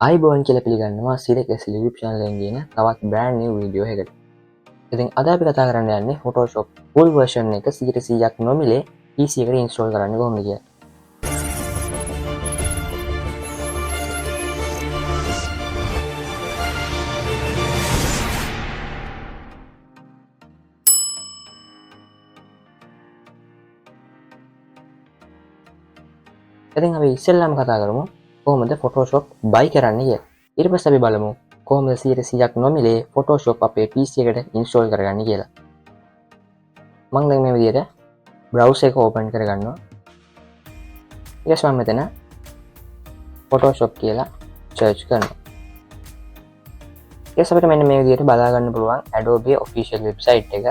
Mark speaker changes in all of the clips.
Speaker 1: ආයිබෝන් කියලා පිළිගන්නවා සිරකස් YouTube channel එකෙන් තියෙන තවත් brand new video එකකට. ඉතින් අද අපි කතා කරන්න යන්නේ Photoshop full version එක 100%ක් නොමිලේ PC එකට install කරන්න කොහොමද කියලා. ඉතින් අපි ඉස්සෙල්ලාම කතා කරමු කොහොමද Photoshop buy කරන්නේ කියලා. ඊට පස්සේ අපි බලමු කොහොමද 100%ක් නොමිලේ Photoshop අපේ PC එකට install කරගන්නේ කියලා. මම දැන් මේ විදිහට browser එක open කරගන්නවා. ඊට පස්සේ මම මෙතන Photoshop කියලා search කරනවා. ඊට පස්සේ අපිට මෙන්න මේ විදිහට බලා ගන්න පුළුවන් Adobe official website එක.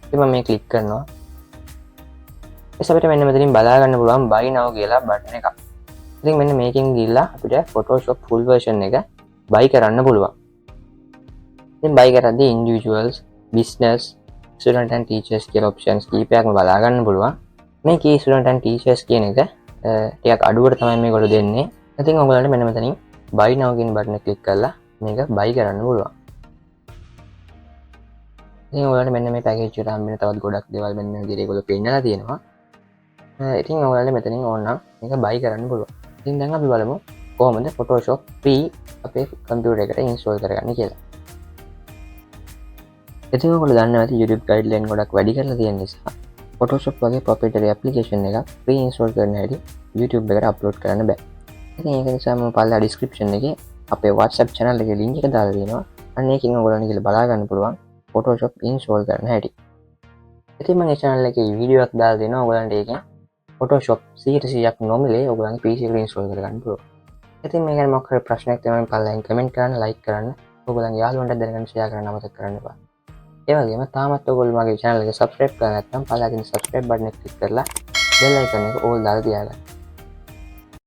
Speaker 1: ඉතින් මම මේ click කරනවා. ඊට අපිට මෙන්න මෙතනින් බලා ගන්න පුළුවන් buy now කියලා බටන් එකක්. ඉතින් මෙන්න මේකෙන් ගිහිල්ලා අපිට Photoshop full version එක buy කරන්න පුළුවන්. ඉතින් buy කරද්දී individuals, business, student and teachers කියලා options කීපයක්ම බලා ගන්න පුළුවන්. මේකේ student and teachers කියන එක ටිකක් අඩුවට තමයි මේගොල්ලෝ දෙන්නේ. ඉතින් ඔයගොල්ලන්ට මෙන්න මෙතනින් buy now කියන බටන් එක click කරලා මේක buy කරන්න පුළුවන්. ඉතින් ඔයගොල්ලන්ට මෙන්න මේ package එකට හම්බ වෙන තවත් ගොඩක් දේවල් මෙන්න මේ විදිහට ඒගොල්ලෝ පෙන්නලා තියෙනවා. ඉතින් ඔයාලට මෙතනින් ඕන නම් මේක buy කරන්න පුළුවන්. ඉතින් දැන් අපි බලමු කොහොමද Photoshop free අපේ කම්පියුටර් එකට install කරගන්නේ කියලා. ඉතින් ඔයගොල්ලෝ දන්නවා ඇති YouTube guideline ගොඩක් වැඩි කරලා තියෙන නිසා Photoshop වගේ proprietary application එකක් free install කරන්න හැටි YouTube එකට upload කරන්න බෑ. ඉතින් ඒක නිසා මම පල්ලා description එකේ අපේ WhatsApp channel එකේ link එක දාලා තියෙනවා. අන්න ඒකෙන් ඔයගොල්ලන්ට ගිහලා බලා ගන්න පුළුවන් Photoshop install කරන්න හැටි. ඉතින් මම මේ channel එකේ වීඩියෝ එකක් දාලා දෙනවා ඔයගොල්ලන්ට ඒකෙන් Photoshop 100%ක් නොමිලේ ඔයගොල්ලන්ගේ PC එකට install කරගන්න පුළුවන්. ඉතින් මේ ගැන මොකක් හරි ප්‍රශ්නයක් තියෙනවා නම් පල්ලෙන් කමෙන්ට් කරන්න, like කරන්න, ඔයගොල්ලන්ගේ යාළුවන්ට දැනගන්න share කරන්න අමතක කරන්න එපා. ඒ වගේම තාමත් ඔයගොල්ලෝ මගේ channel එක subscribe කරලා නැත්නම් පල්ලෙන් තියෙන subscribe button එක click කරලා bell icon එක all දාලා තියාගන්න.